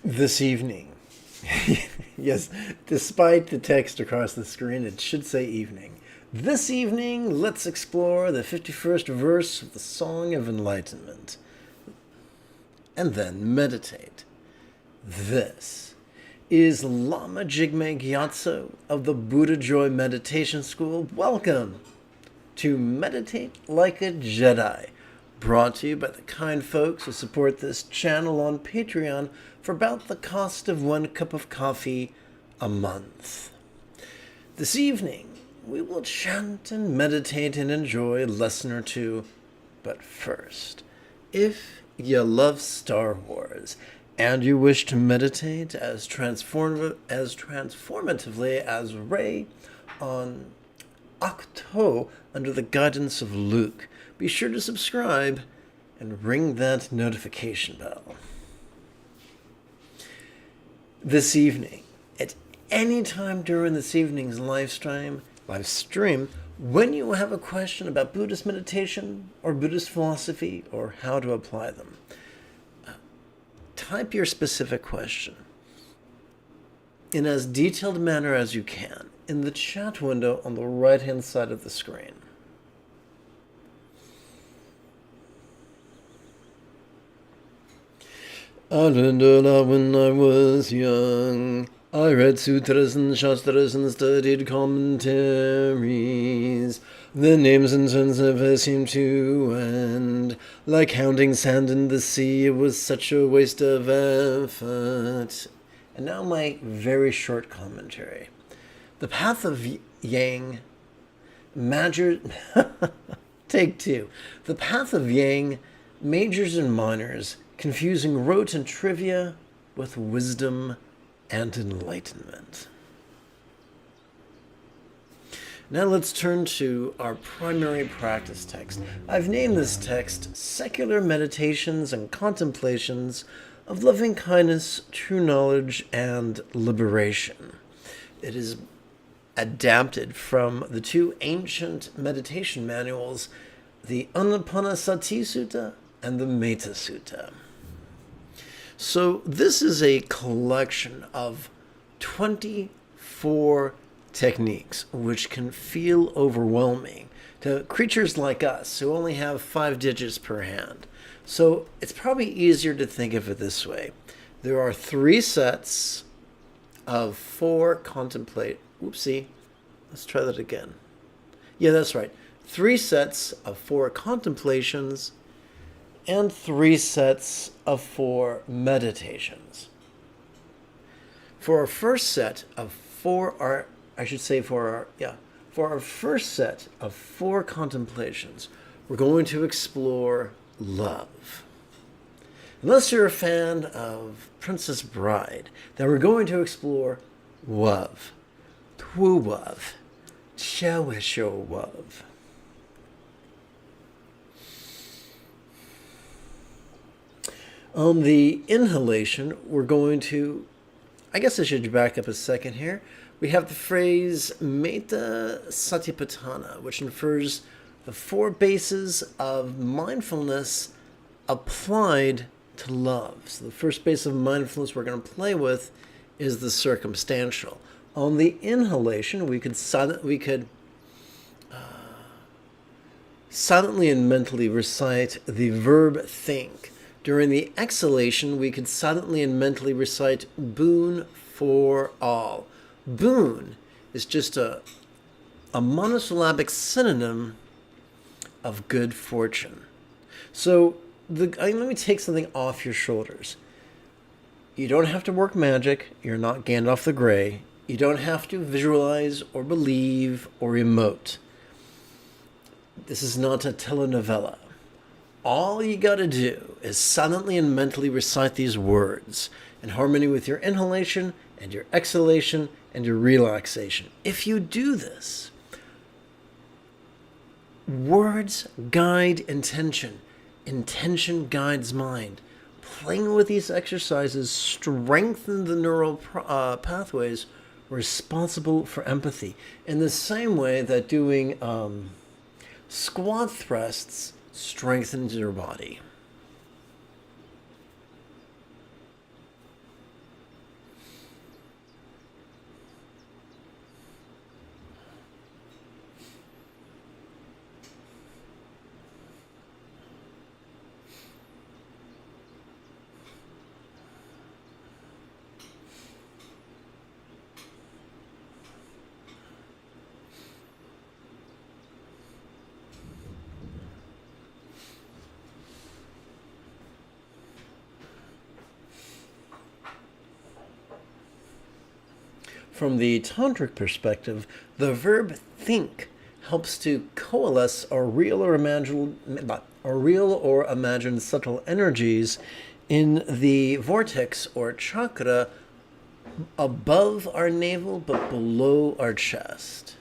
This evening. Yes, despite the text across the screen, it should say evening. This evening, let's explore the 51st verse of the Song of Enlightenment. And then meditate. This is Lama Jigme Gyatso of the Buddha Joy Meditation School. Welcome to Meditate Like a Jedi, brought to you by the kind folks who support this channel on Patreon for about the cost of 1 cup of coffee a month. This evening, we will chant and meditate and enjoy a lesson or two. But first, if you love Star Wars and you wish to meditate as transformatively as Rey on Ahch-To under the guidance of Luke, be sure to subscribe and ring that notification bell. This evening, at any time during this evening's live stream, when you have a question about Buddhist meditation or Buddhist philosophy or how to apply them, type your specific question in as detailed a manner as you can in the chat window on the right-hand side of the screen. I learned a lot when I was young. I read sutras and shastras and studied commentaries. The names and terms never seemed to end. Like counting sand in the sea, it was such a waste of effort. And now my very short commentary. The path of Yang Take two. The path of Yang majors and minors, confusing rote and trivia with wisdom and enlightenment. Now let's turn to our primary practice text. I've named this text Secular Meditations and Contemplations of Loving Kindness, True Knowledge, and Liberation. It is adapted from the two ancient meditation manuals, the Anapanasati Sutta and the Metta Sutta. So this is a collection of 24 techniques, which can feel overwhelming to creatures like us who only have 5 digits per hand. So it's probably easier to think of it this way. There are 3 sets of 4 Let's try that again. Yeah, that's right. 3 sets of 4 contemplations and 3 sets of 4 meditations. For our first set of 4 contemplations, we're going to explore love. Unless you're a fan of Princess Bride, then we're going to explore love. Tu love. Show love. On the inhalation, we're going to, I guess I should back up a second here. We have the phrase Metta Satipatthana, which infers the 4 bases of mindfulness applied to love. So the first base of mindfulness we're going to play with is the circumstantial. On the inhalation, we could silently and mentally recite the verb think. During the exhalation, we could silently and mentally recite boon for all. Boon is just a monosyllabic synonym of good fortune. So let me take something off your shoulders. You don't have to work magic. You're not Gandalf the Grey. You don't have to visualize or believe or emote. This is not a telenovela. All you got to do is silently and mentally recite these words in harmony with your inhalation and your exhalation and your relaxation. If you do this, words guide intention. Intention guides mind. Playing with these exercises strengthen the neural pathways responsible for empathy, in the same way that doing squat thrusts strengthens your body. From the tantric perspective, the verb think helps to coalesce our real or imagined subtle energies in the vortex or chakra above our navel but below our chest.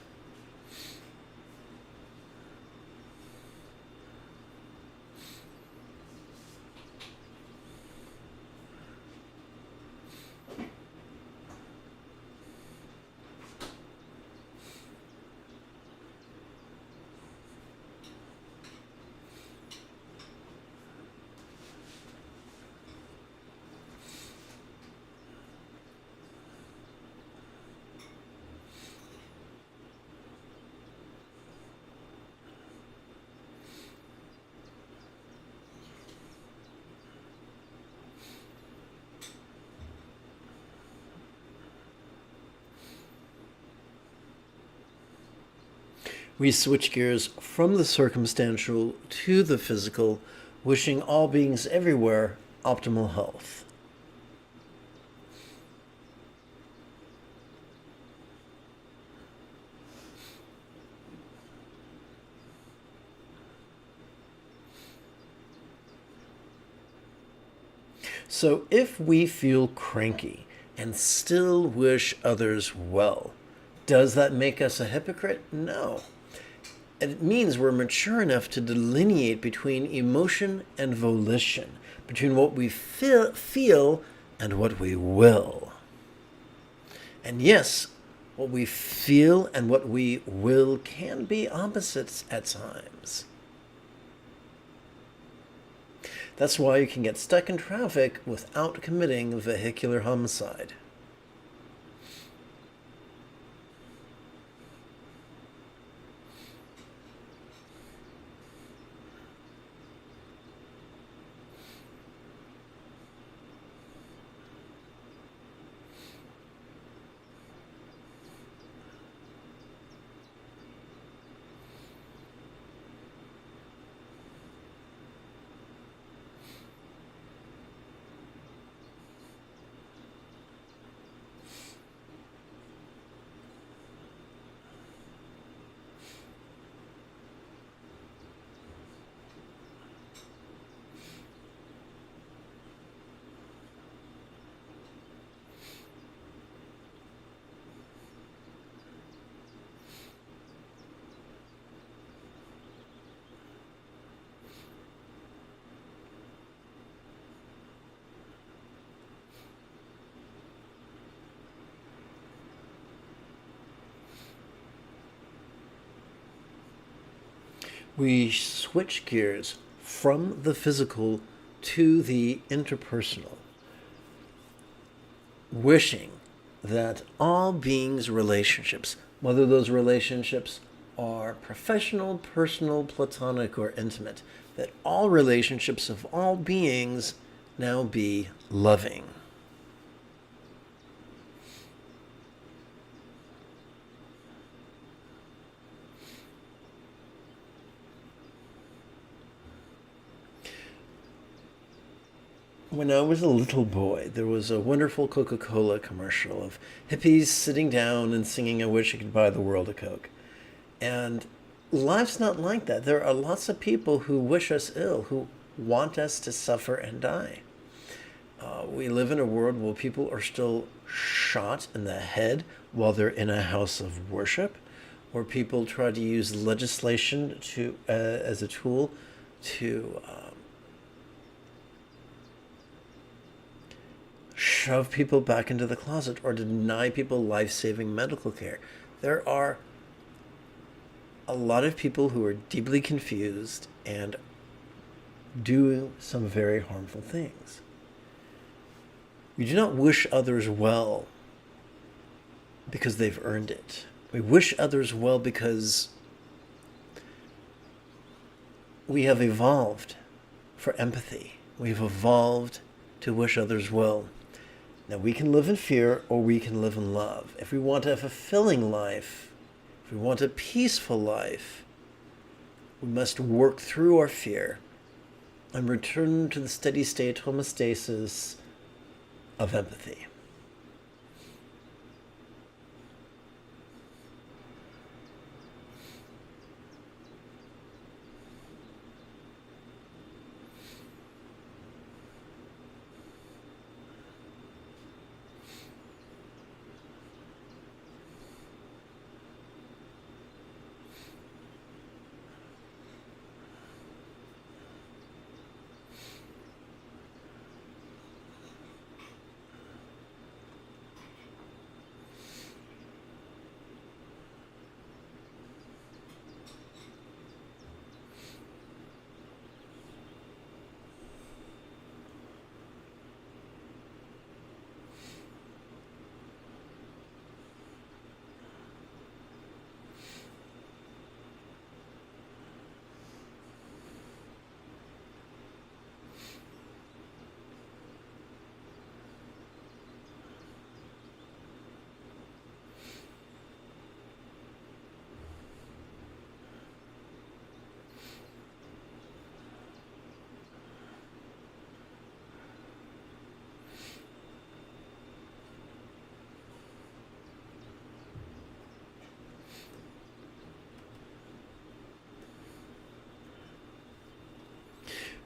We switch gears from the circumstantial to the physical, wishing all beings everywhere optimal health. So if we feel cranky and still wish others well, does that make us a hypocrite? No. It means we're mature enough to delineate between emotion and volition, between what we feel and what we will. And yes, what we feel and what we will can be opposites at times. That's why you can get stuck in traffic without committing vehicular homicide. We switch gears from the physical to the interpersonal, wishing that all beings' relationships, whether those relationships are professional, personal, platonic, or intimate, that all relationships of all beings now be loving. When I was a little boy, there was a wonderful Coca-Cola commercial of hippies sitting down and singing, "I wish I could buy the world a Coke." And life's not like that. There are lots of people who wish us ill, who want us to suffer and die. We live in a world where people are still shot in the head while they're in a house of worship, where people try to use legislation as a tool to shove people back into the closet or deny people life-saving medical care. There are a lot of people who are deeply confused and do some very harmful things. We do not wish others well because they've earned it. We wish others well because we have evolved for empathy. We've evolved to wish others well. Now, we can live in fear or we can live in love. If we want a fulfilling life, if we want a peaceful life, we must work through our fear and return to the steady state homeostasis of empathy.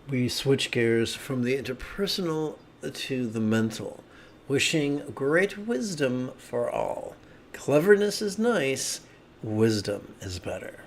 We switch gears from the interpersonal to the mental, wishing great wisdom for all. Cleverness is nice, wisdom is better.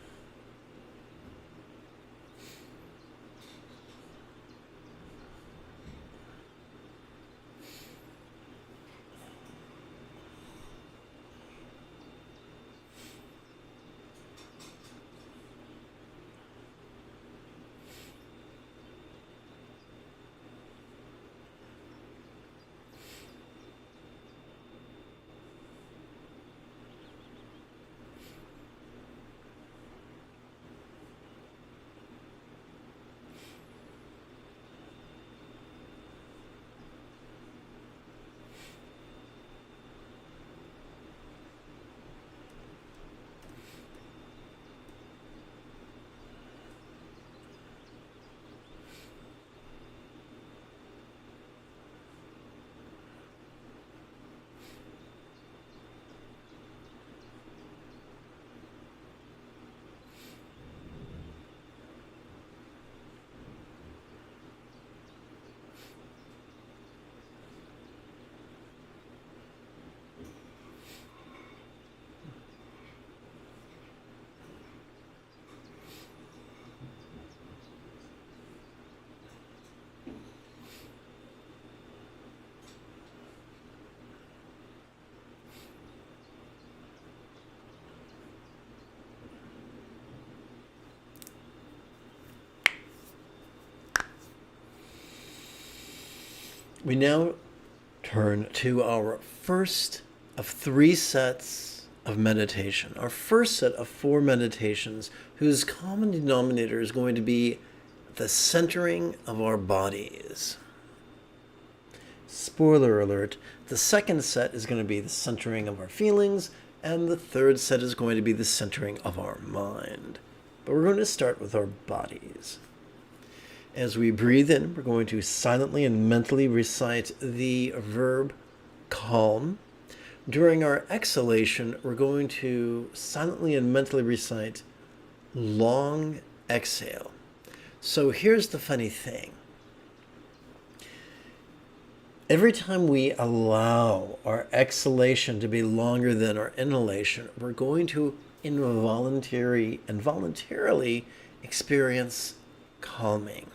We now turn to our first of 3 sets of meditation. Our first set of 4 meditations whose common denominator is going to be the centering of our bodies. Spoiler alert, the second set is going to be the centering of our feelings, and the third set is going to be the centering of our mind. But we're going to start with our bodies. As we breathe in, we're going to silently and mentally recite the verb calm. During our exhalation, we're going to silently and mentally recite long exhale. So here's the funny thing. Every time we allow our exhalation to be longer than our inhalation, we're going to involuntarily experience calming.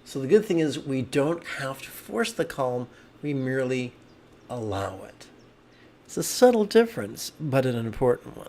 So the good thing is we don't have to force the calm, we merely allow it. It's a subtle difference, but an important one.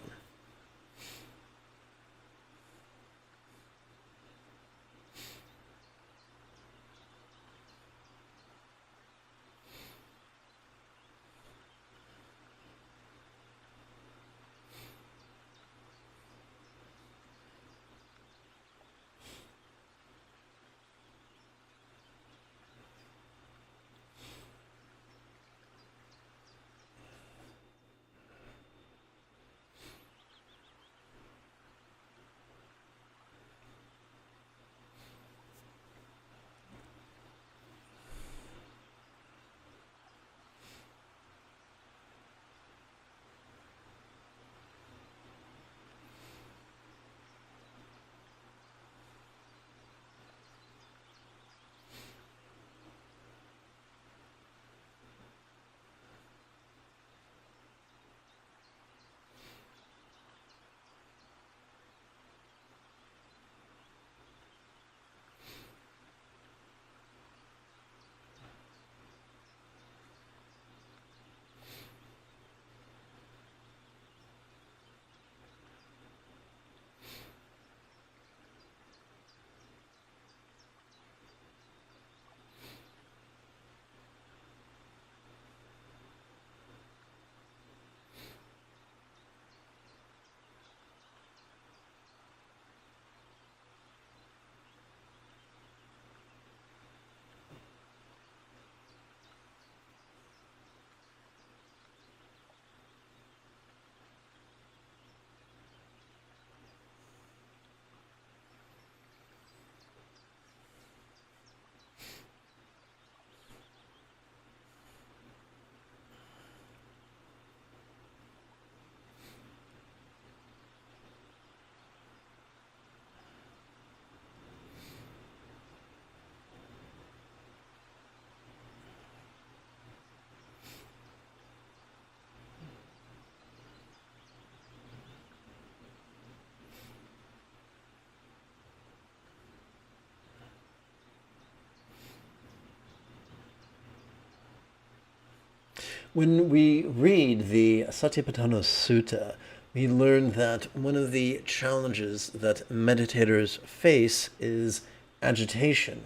When we read the Satipatthana Sutta, we learn that one of the challenges that meditators face is agitation.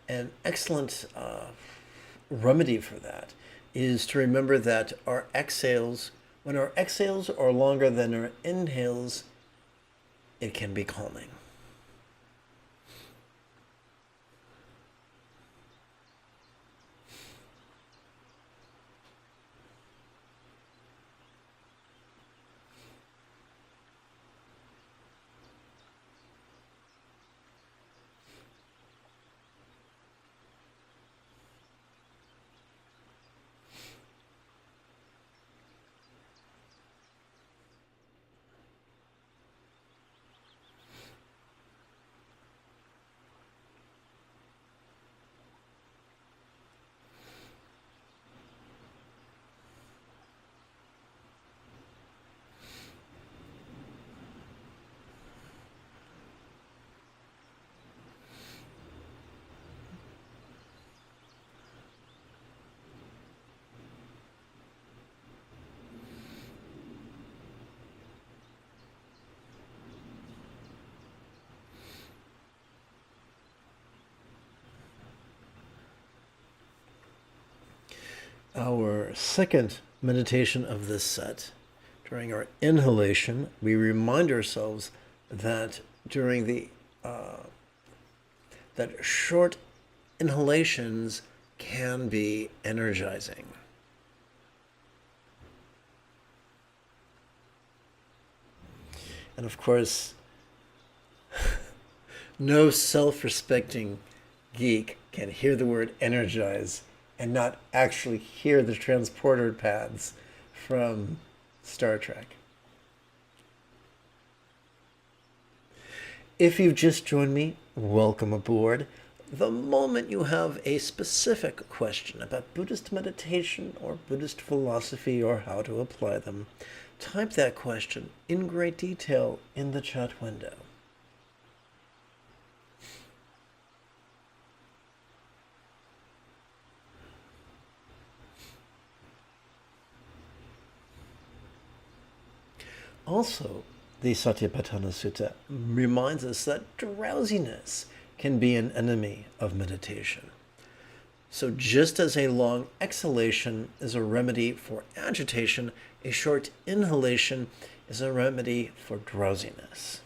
An excellent remedy for that is to remember that our exhales, when our exhales are longer than our inhales, it can be calming. Our second meditation of this set, during our inhalation, we remind ourselves that during the that short inhalations can be energizing. And of course, no self-respecting geek can hear the word energize and not actually hear the transporter pads from Star Trek. If you've just joined me, welcome aboard. The moment you have a specific question about Buddhist meditation or Buddhist philosophy or how to apply them, type that question in great detail in the chat window. Also, the Satipatthana Sutta reminds us that drowsiness can be an enemy of meditation. So just as a long exhalation is a remedy for agitation, a short inhalation is a remedy for drowsiness.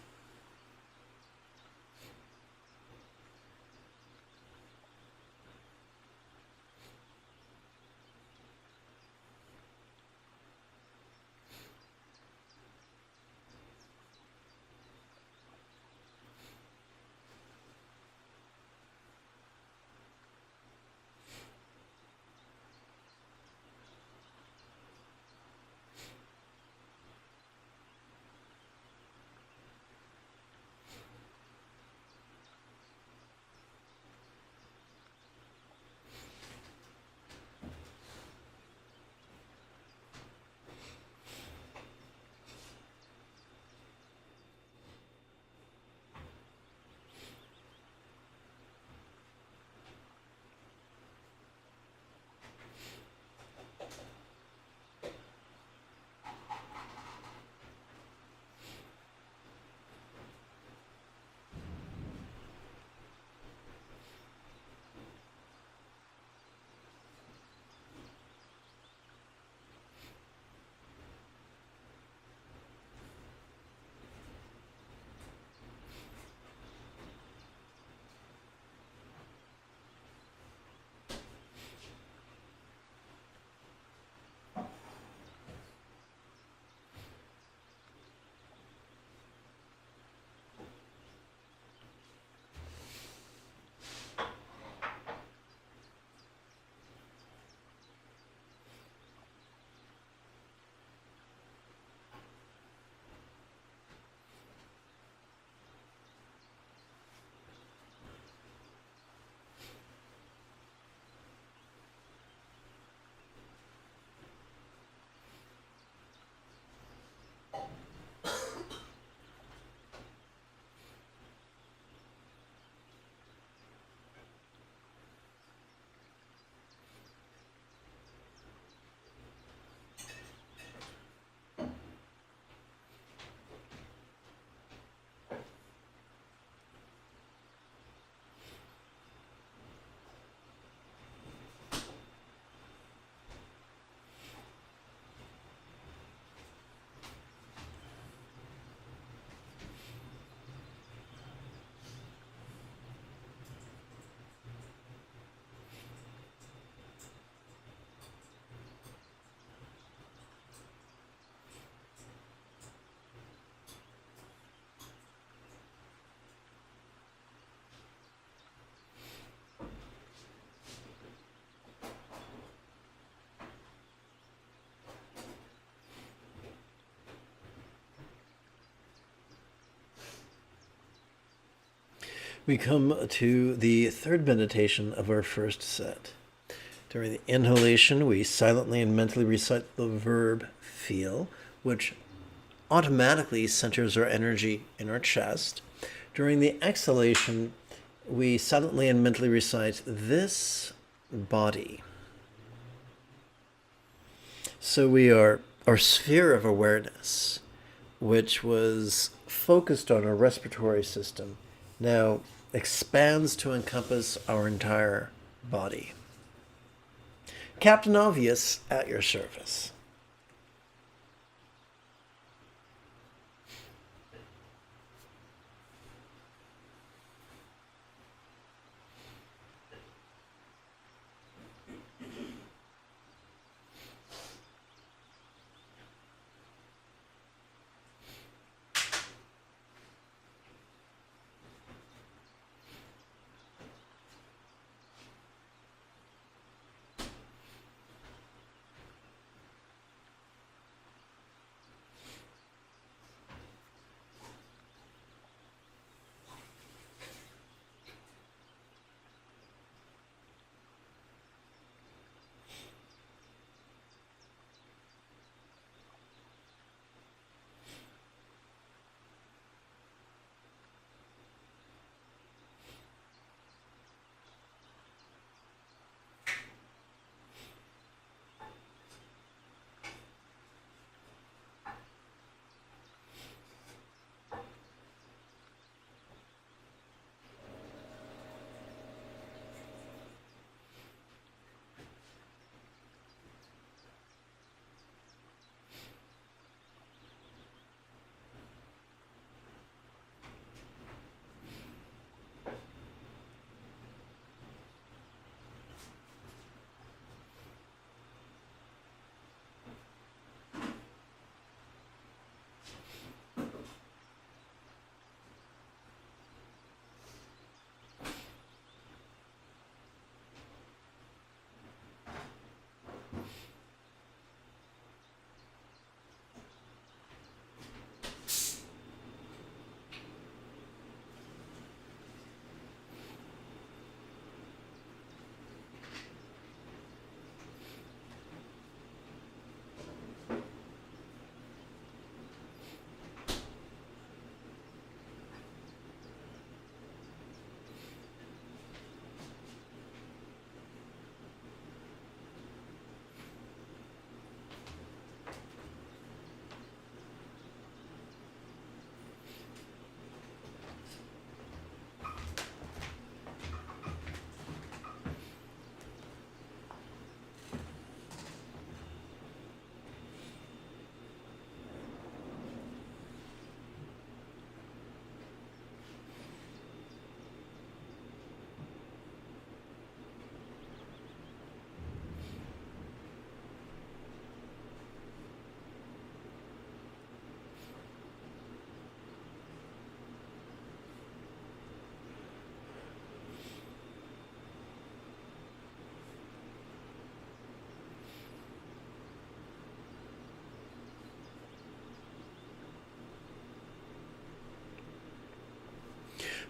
We come to the third meditation of our first set. During the inhalation, we silently and mentally recite the verb feel, which automatically centers our energy in our chest. During the exhalation, we silently and mentally recite this body. So our sphere of awareness, which was focused on our respiratory system, now expands to encompass our entire body. Captain Obvious at your service.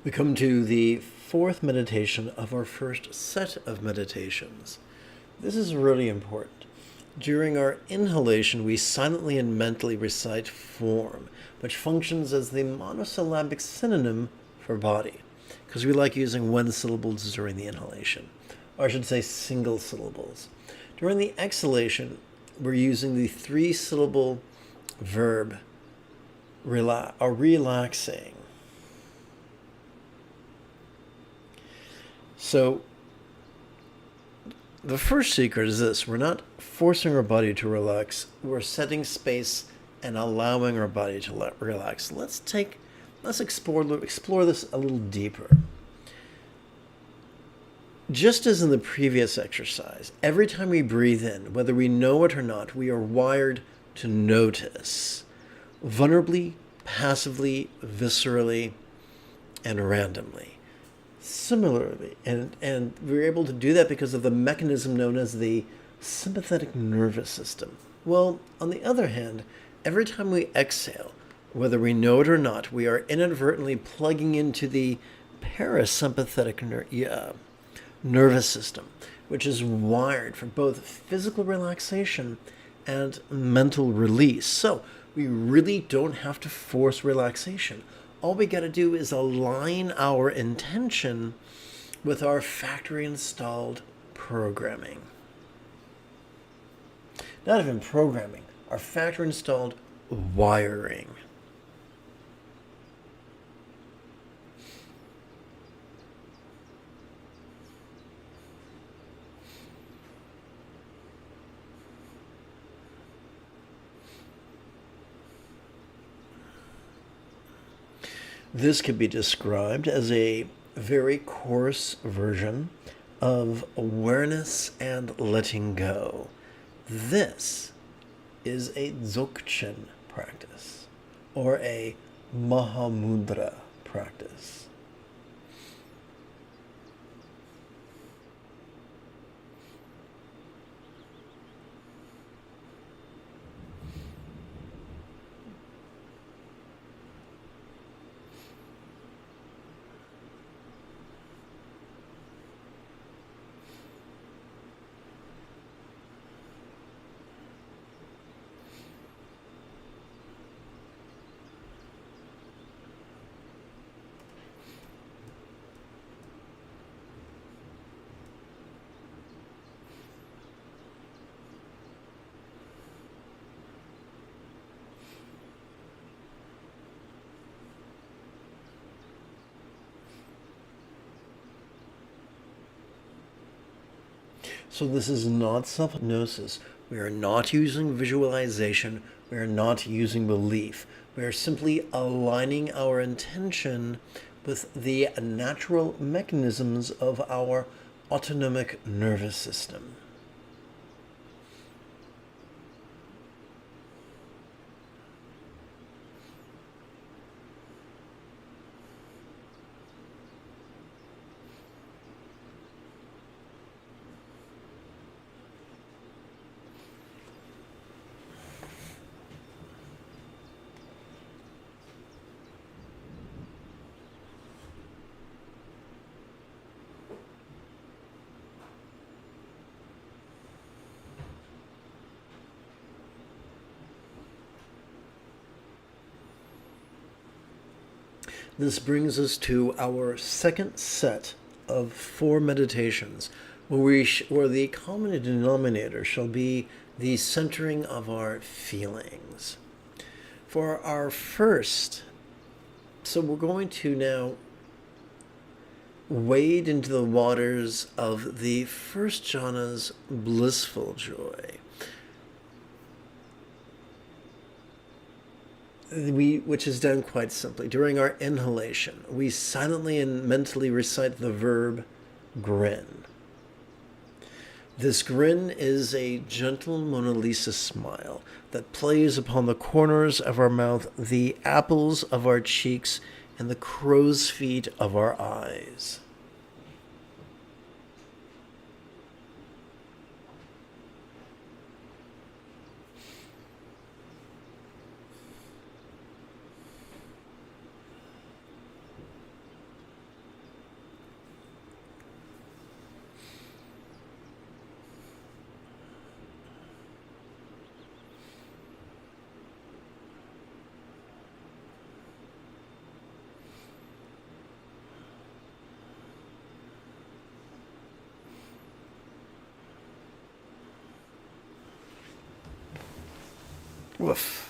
We come to the fourth meditation of our first set of meditations. This is really important. During our inhalation, we silently and mentally recite form, which functions as the monosyllabic synonym for body, because we like using one syllables during the inhalation, or I should say single syllables. During the exhalation, we're using the three-syllable verb relaxing. So the first secret is this: we're not forcing our body to relax, we're setting space and allowing our body to relax. Let's explore this a little deeper. Just as in the previous exercise, every time we breathe in, whether we know it or not, we are wired to notice, vulnerably, passively, viscerally, and randomly. Similarly, and we're able to do that because of the mechanism known as the sympathetic nervous system. Well, on the other hand, every time we exhale, whether we know it or not, we are inadvertently plugging into the parasympathetic nervous system, which is wired for both physical relaxation and mental release. So we really don't have to force relaxation. All we got to do is align our intention with our factory installed programming. Not even programming, our factory installed wiring. This could be described as a very coarse version of awareness and letting go. This is a Dzogchen practice or a Mahamudra practice. So this is not self-hypnosis. We are not using visualization. We are not using belief. We are simply aligning our intention with the natural mechanisms of our autonomic nervous system. This brings us to our second set of 4 meditations, where the common denominator shall be the centering of our feelings. For our first, so we're going to now wade into the waters of the first jhana's blissful joy. Which is done quite simply. During our inhalation, we silently and mentally recite the verb grin. This grin is a gentle Mona Lisa smile that plays upon the corners of our mouth, the apples of our cheeks, and the crow's feet of our eyes. Woof.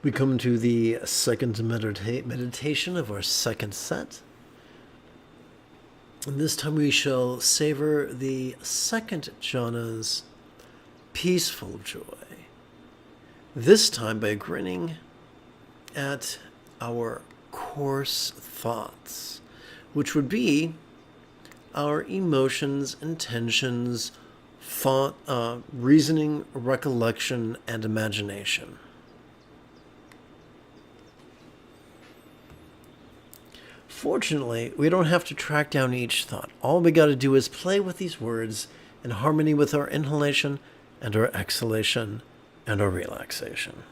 We come to the second meditation of our second set. And this time we shall savor the second jhana's peaceful joy. This time by grinning at our coarse thoughts, which would be our emotions, intentions, thought, reasoning, recollection, and imagination. Fortunately, we don't have to track down each thought. All we got to do is play with these words in harmony with our inhalation and our exhalation and our relaxation.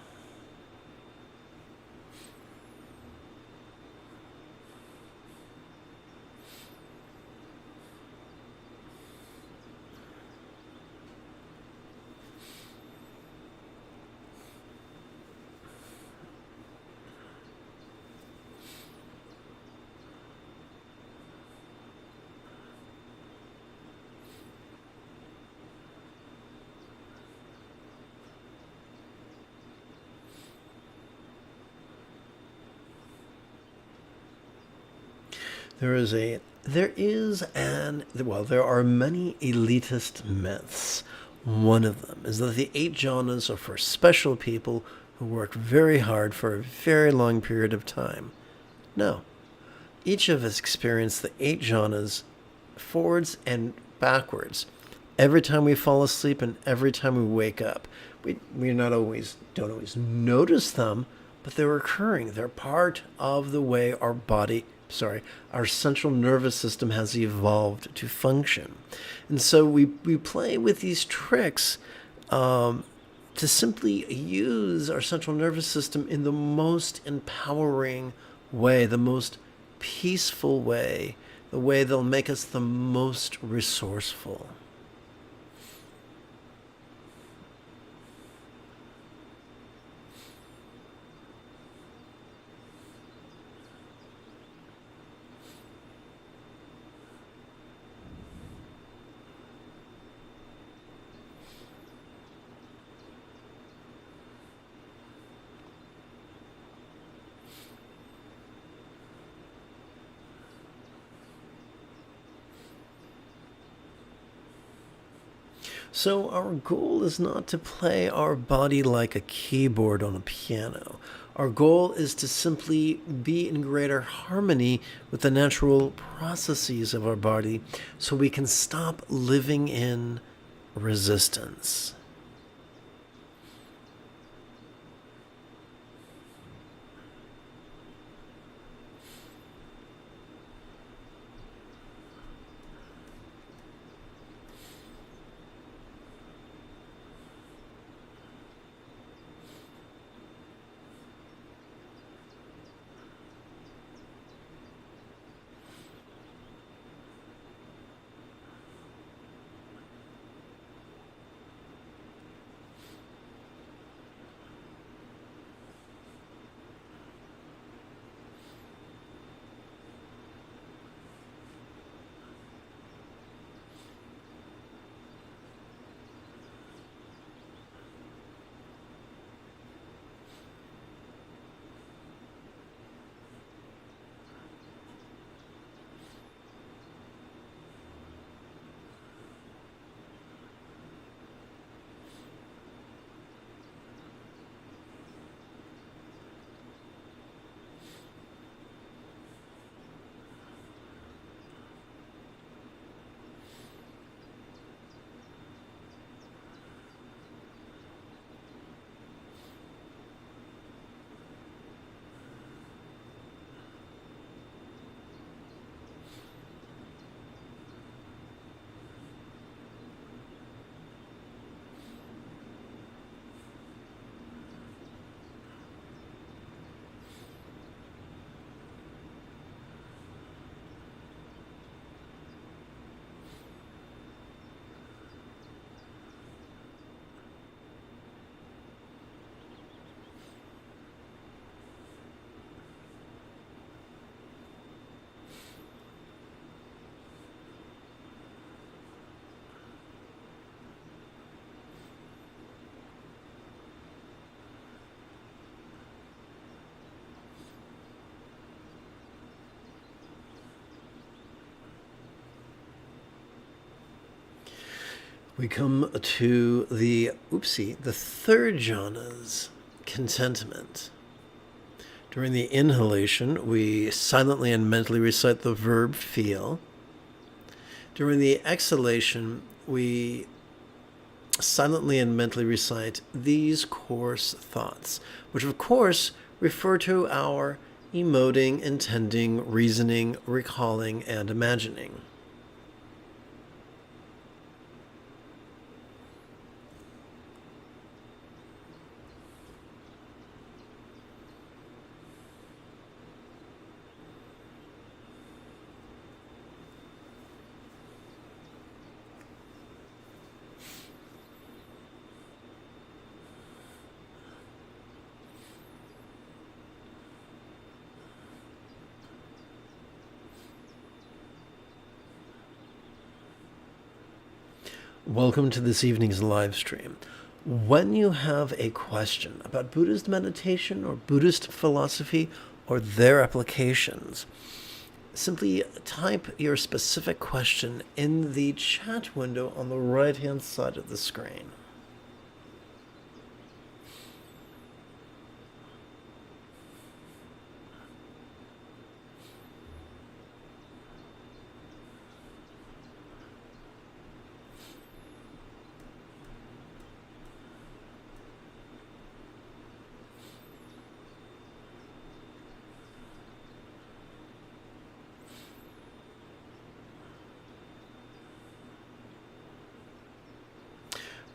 There are many elitist myths. One of them is that the 8 jhanas are for special people who work very hard for a very long period of time. No. Each of us experience the 8 jhanas forwards and backwards every time we fall asleep and every time we wake up. We don't always notice them, but they're occurring. They're part of the way our central nervous system has evolved to function. And so we play with these tricks to simply use our central nervous system in the most empowering way, the most peaceful way, the way that'll make us the most resourceful. So our goal is not to play our body like a keyboard on a piano. Our goal is to simply be in greater harmony with the natural processes of our body so we can stop living in resistance. We come to the third jhana's contentment. During the inhalation, we silently and mentally recite the verb feel. During the exhalation, we silently and mentally recite these coarse thoughts, which of course refer to our emoting, intending, reasoning, recalling, and imagining. Welcome to this evening's live stream. When you have a question about Buddhist meditation or Buddhist philosophy or their applications, simply type your specific question in the chat window on the right-hand side of the screen.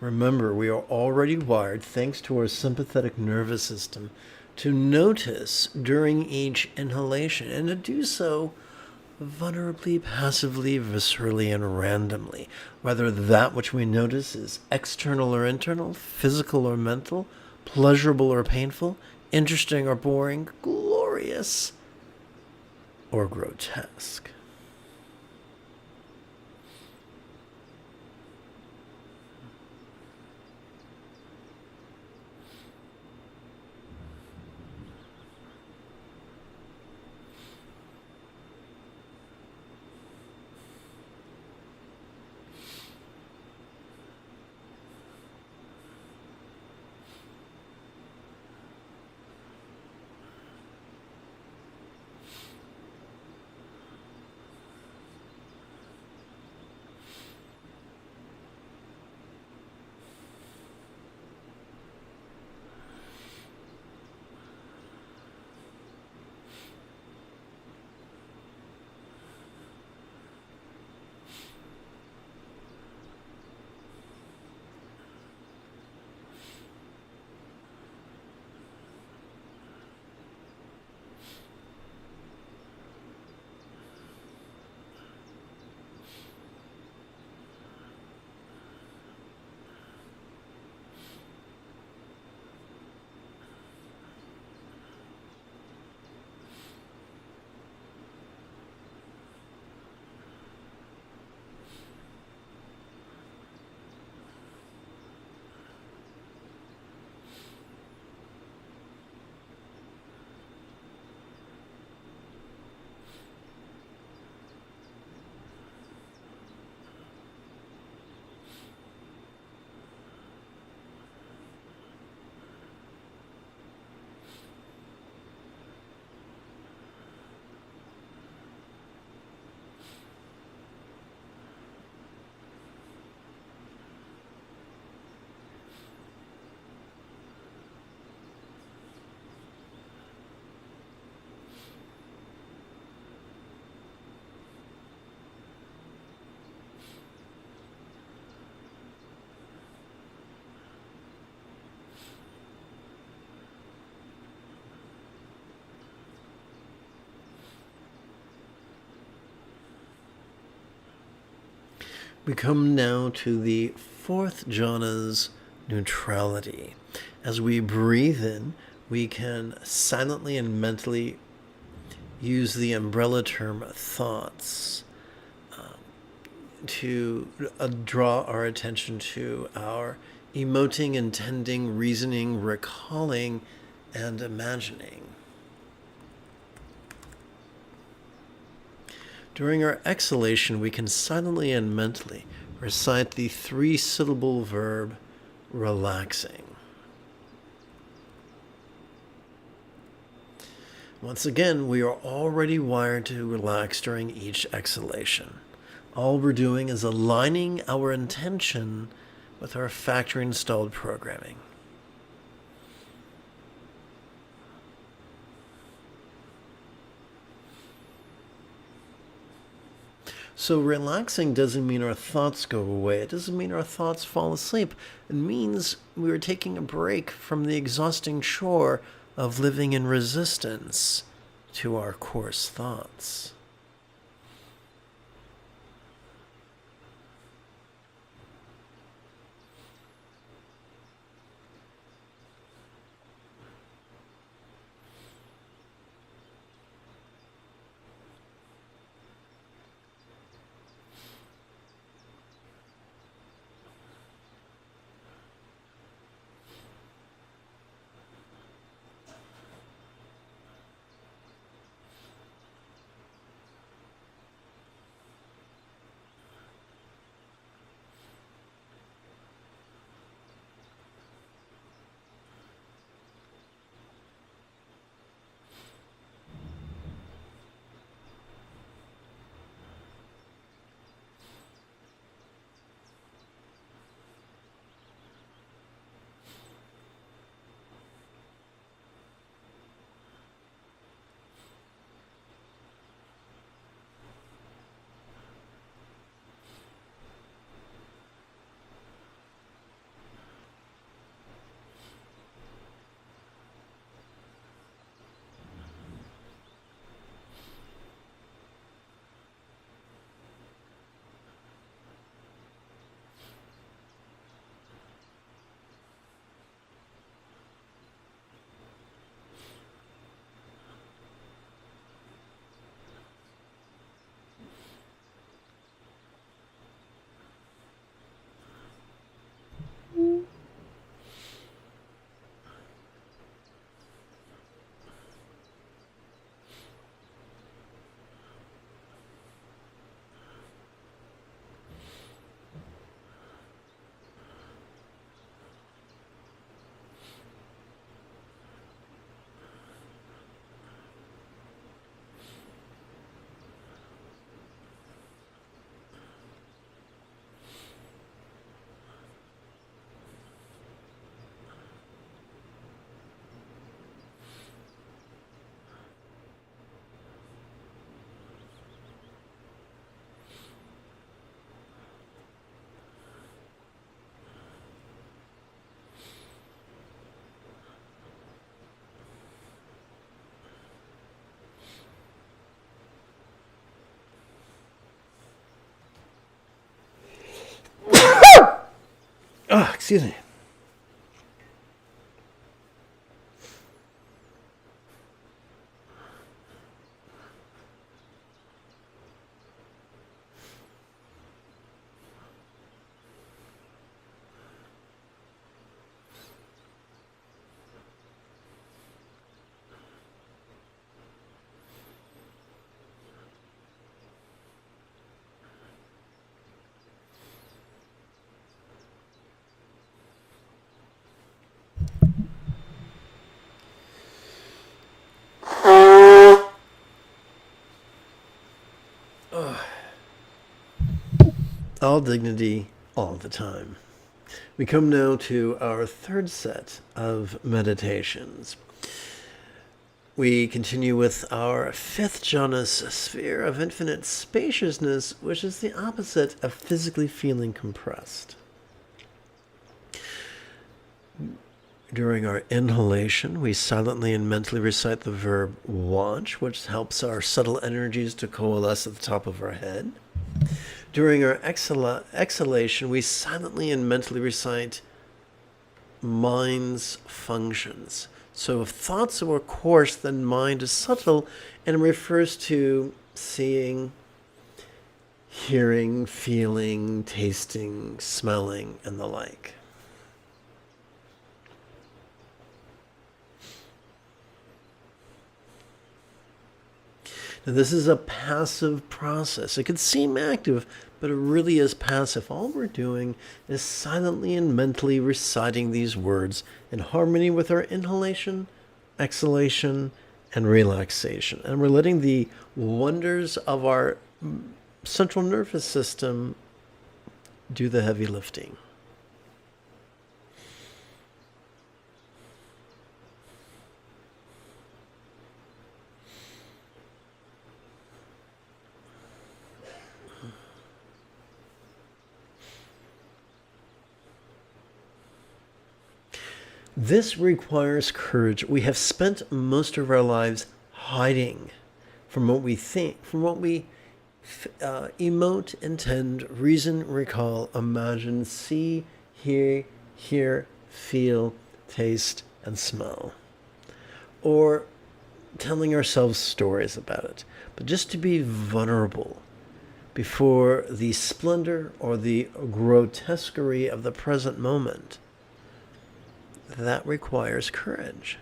Remember, we are already wired, thanks to our sympathetic nervous system, to notice during each inhalation, and to do so vulnerably, passively, viscerally, and randomly. Whether that which we notice is external or internal, physical or mental, pleasurable or painful, interesting or boring, glorious or grotesque. We come now to the fourth jhana's neutrality. As we breathe in, we can silently and mentally use the umbrella term thoughts to draw our attention to our emoting, intending, reasoning, recalling, and imagining. During our exhalation, we can silently and mentally recite the 3-syllable verb relaxing. Once again, we are already wired to relax during each exhalation. All we're doing is aligning our intention with our factory-installed programming. So relaxing doesn't mean our thoughts go away. It doesn't mean our thoughts fall asleep. It means we are taking a break from the exhausting chore of living in resistance to our coarse thoughts. Oh, excuse me. All dignity, all the time. We come now to our third set of meditations. We continue with our fifth jhana, sphere of infinite spaciousness, which is the opposite of physically feeling compressed. During our inhalation, we silently and mentally recite the verb watch, which helps our subtle energies to coalesce at the top of our head. During our exhalation, we silently and mentally recite mind's functions. So if thoughts are coarse, then mind is subtle and refers to seeing, hearing, feeling, tasting, smelling, and the like. Now, this is a passive process. It could seem active, but it really is passive. All we're doing is silently and mentally reciting these words in harmony with our inhalation, exhalation, and relaxation. And we're letting the wonders of our central nervous system do the heavy lifting. This requires courage. We have spent most of our lives hiding from what we think, from what we emote, intend, reason, recall, imagine, see, hear, feel, taste, and smell. Or telling ourselves stories about it. But just to be vulnerable before the splendor or the grotesquerie of the present moment, that requires courage.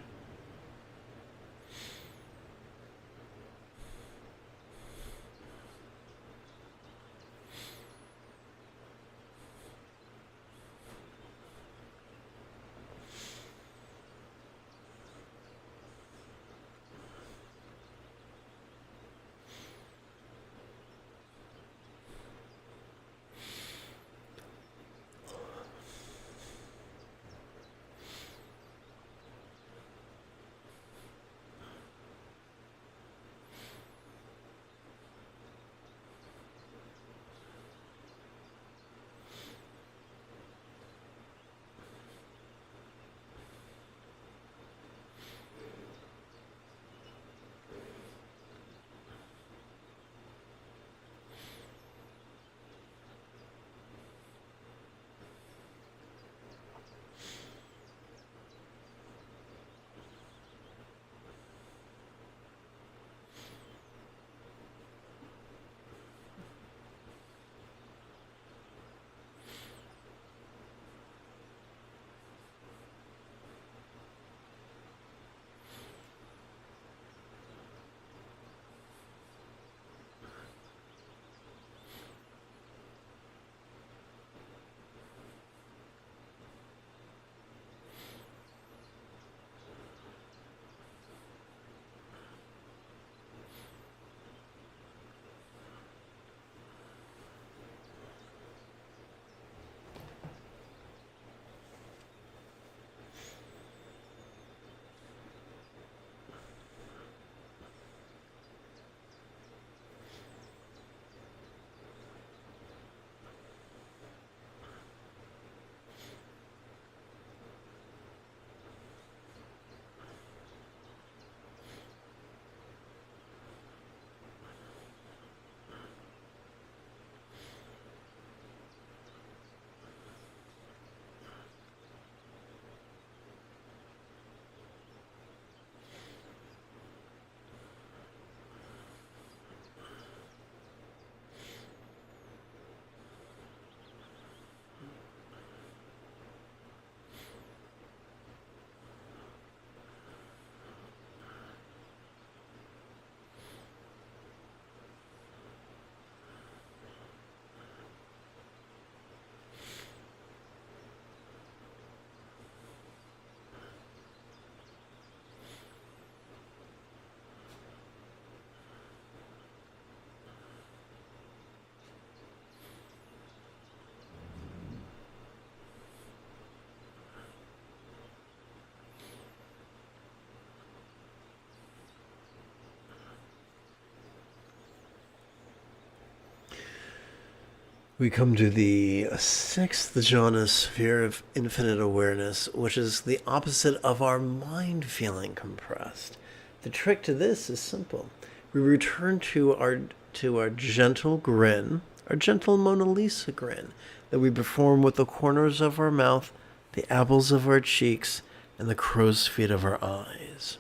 We come to the sixth jhana sphere of infinite awareness, which is the opposite of our mind feeling compressed. The trick to this is simple. We return to our gentle grin, our gentle Mona Lisa grin, that we perform with the corners of our mouth, the apples of our cheeks, and the crow's feet of our eyes.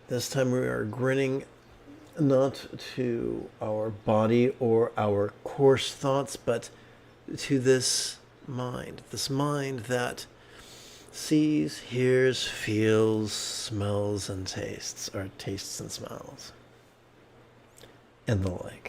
This time we are grinning not to our body or our coarse thoughts, but to this mind that sees, hears, feels, smells, and tastes, or tastes and smells. and the like.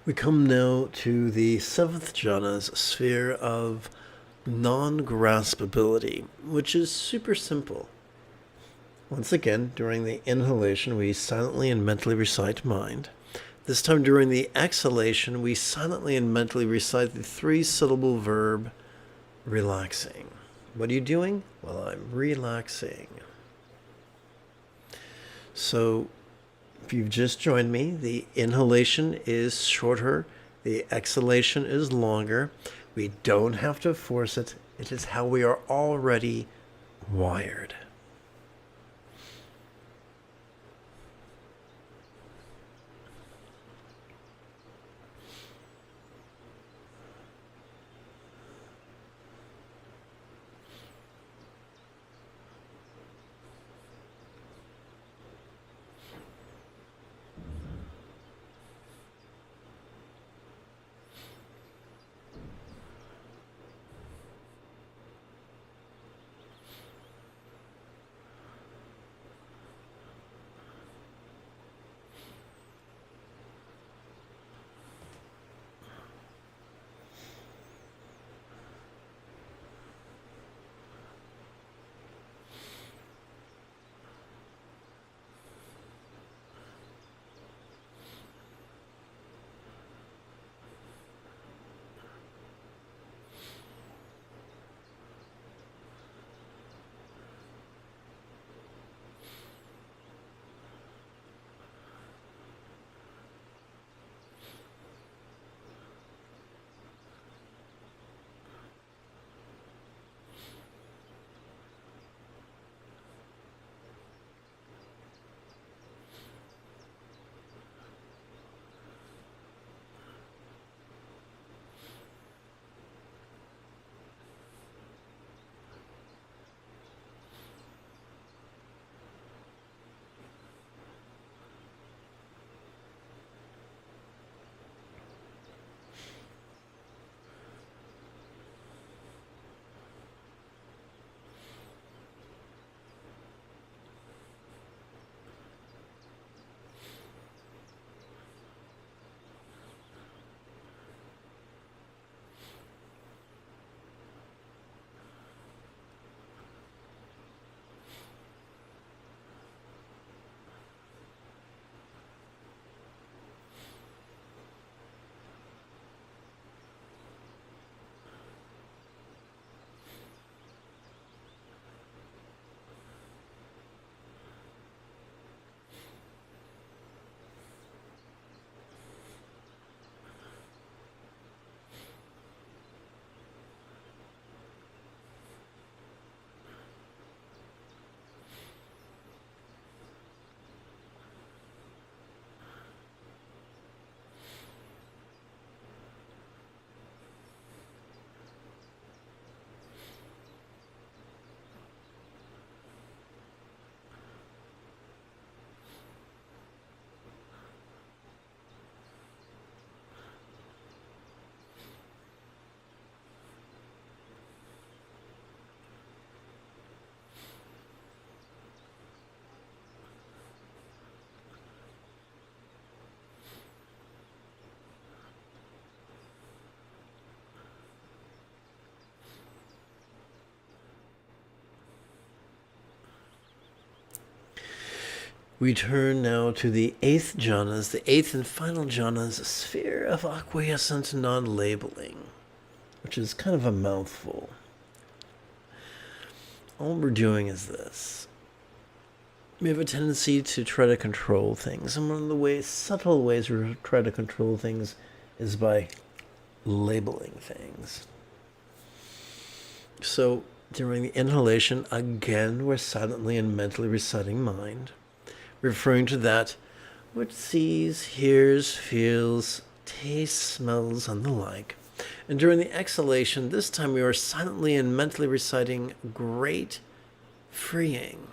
We come now to the seventh jhana's sphere of non-graspability, which is super simple. Once again, during the inhalation, we silently and mentally recite mind. This time during the exhalation, we silently and mentally recite the three-syllable verb, relaxing. What are you doing? Well, I'm relaxing. So, if you've just joined me, the inhalation is shorter, the exhalation is longer. We don't have to force it. It is how we are already wired. We turn now to the eighth jhanas. The eighth and final jhana is a sphere of acquiescent non-labeling, which is kind of a mouthful. All we're doing is this. We have a tendency to try to control things, and one of the subtle ways we try to control things is by labeling things. So during the inhalation, again, we're silently and mentally reciting mind, referring to that which sees, hears, feels, tastes, smells, and the like. And during the exhalation, this time we are silently and mentally reciting great freeing.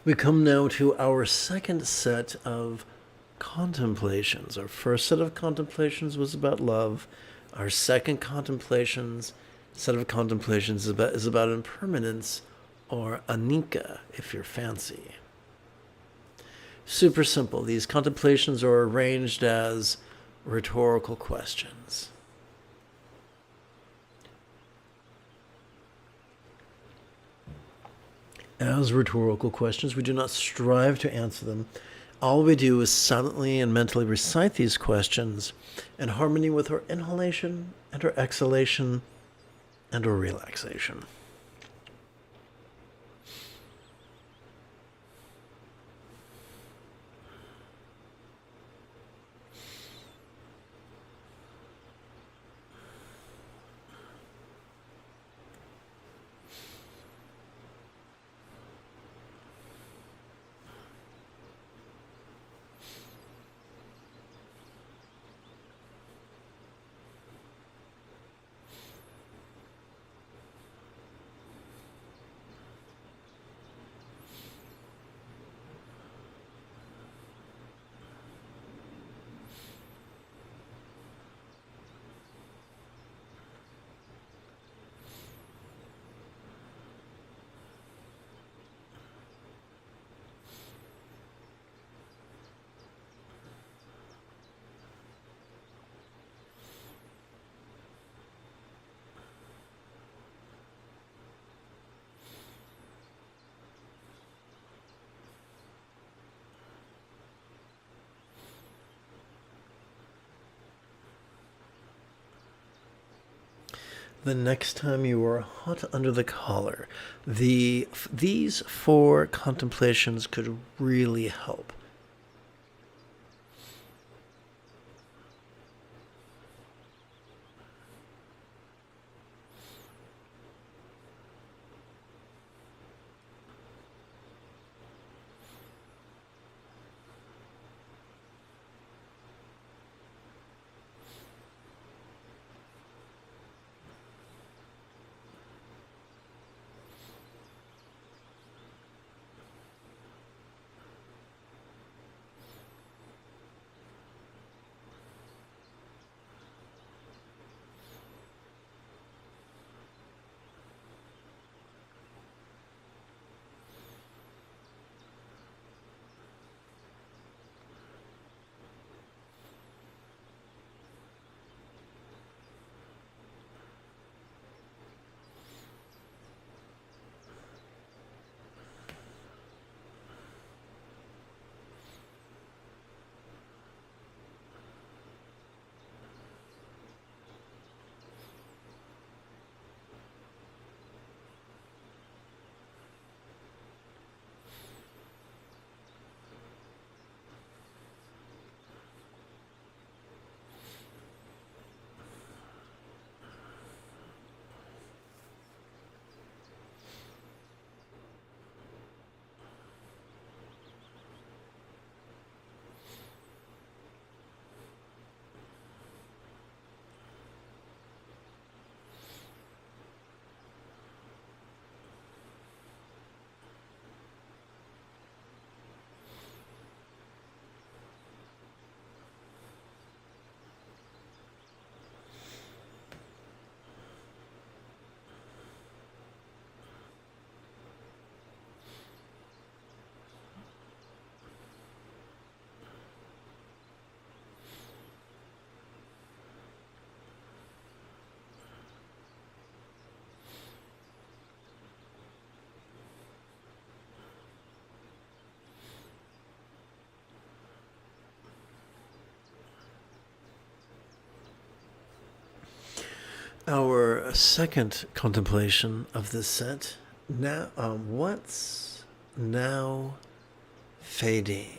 We come now to our second set of contemplations. Our first set of contemplations was about love. Our second contemplations set of contemplations is about impermanence, or anicca, if you're fancy. Super simple. These contemplations are arranged as rhetorical questions. As rhetorical questions, we do not strive to answer them. All we do is silently and mentally recite these questions in harmony with our inhalation and our exhalation and our relaxation. The next time you are hot under the collar, these 4 contemplations could really help. Our second contemplation of this set, now, what's now fading?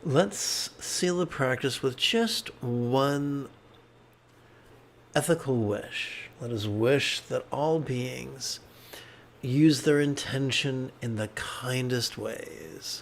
Let's seal the practice with just one ethical wish. Let us wish that all beings use their intention in the kindest ways.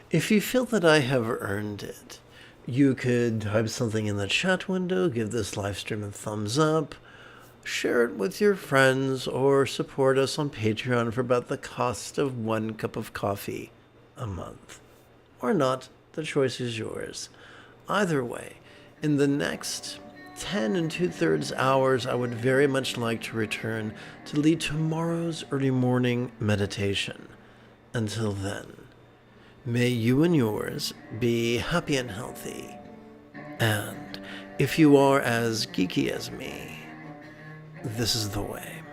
If you feel that I have earned it, you could type something in the chat window, give this live stream a thumbs up, share it with your friends, or support us on Patreon for about the cost of 1 cup of coffee a month. Or not, the choice is yours. Either way, in the next 10 and 2/3 hours, I would very much like to return to lead tomorrow's early morning meditation. Until then, may you and yours be happy and healthy. And if you are as geeky as me, this is the way.